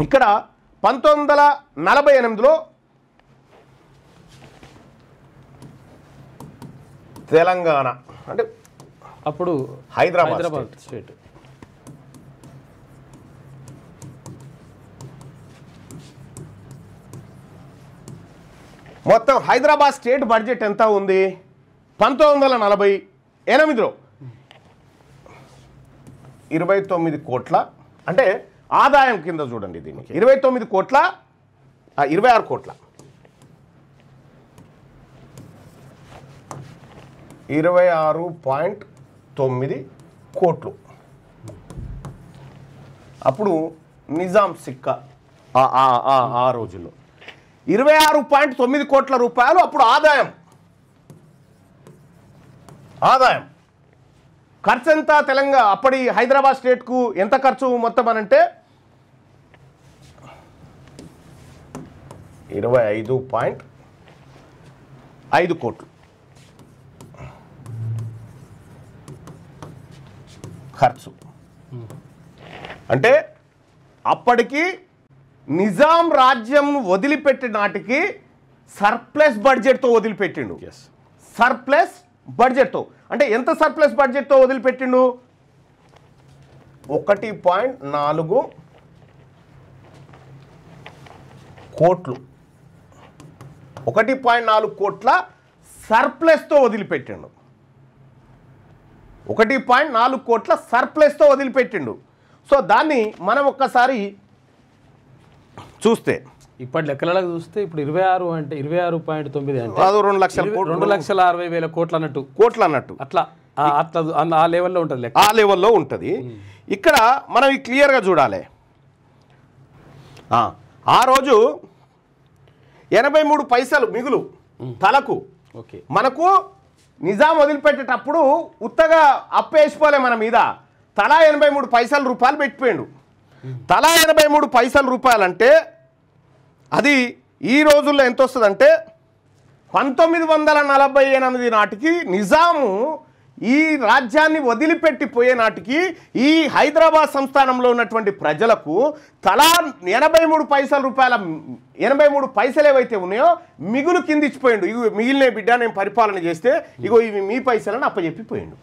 ఇక్కడ 1948లో తెలంగాణ అంటే అప్పుడు హైదరాబాద్ స్టేట్. మొత్తం హైదరాబాద్ స్టేట్ బడ్జెట్ ఎంత ఉంది 1948లో 29 కోట్ల, అంటే ఆదాయం కింద చూడండి దీన్ని 29 కోట్ల 26 కోట్ల 26.9 కోట్లు. అప్పుడు నిజాం సిక్క ఆ రోజుల్లో 26.9 కోట్ల రూపాయలు అప్పుడు ఆదాయం. ఖర్చు ఎంత తెలంగాణ అప్పటి హైదరాబాద్ స్టేట్కు ఎంత ఖర్చు మొత్తం అనంటే 25.5 కోట్లు ఖర్చు. అంటే అప్పటికి నిజాం రాజ్యం వదిలిపెట్టిన నాటికి సర్ప్లస్ బడ్జెట్తో వదిలిపెట్టిండు. సర్ప్లస్ బడ్జెట్తో అంటే ఎంత సర్ప్లస్ బడ్జెట్తో వదిలిపెట్టిండు? 1.4 కోట్లు 1.4 కోట్ల సర్ప్లస్తో వదిలిపెట్టిండు. 1.4 కోట్ల సర్ప్లస్తో వదిలిపెట్టిండు. సో దాన్ని మనం ఒక్కసారి చూస్తే ఇప్పటి లెక్కలకు చూస్తే ఇప్పుడు 26 అంటే 26.9 అంటే 2,60,000 కోట్లు అన్నట్టు అట్లా ఆ లెవెల్లో ఉంటుంది లెక్క. ఆ లెవెల్లో ఉంటుంది. ఇక్కడ మనం ఈ క్లియర్గా చూడాలి. ఆ రోజు 83 పైసలు మిగులు తలకు. ఓకే, మనకు నిజాం వదిలిపెట్టేటప్పుడు ఉత్తగా అప్పేసిపోలే మన మీద. తలా 83 పైసల రూపాయలు పెట్టిపోయాడు. తలా 83 పైసల రూపాయలంటే అది ఈ రోజుల్లో ఎంత వస్తుందంటే 1948 నాటికి నిజాము ఈ రాజ్యాన్ని వదిలిపెట్టిపోయే నాటికి ఈ హైదరాబాద్ సంస్థానంలో ఉన్నటువంటి ప్రజలకు తలా 83 పైసల రూపాయల 83 పైసలు ఏవైతే ఉన్నాయో మిగులు కింద ఇచ్చిపోయిండు. ఇవి మిగిలిన బిడ్డ నేను పరిపాలన చేస్తే ఇగో ఇవి మీ పైసలని అప్పచెప్పిపోయిండు.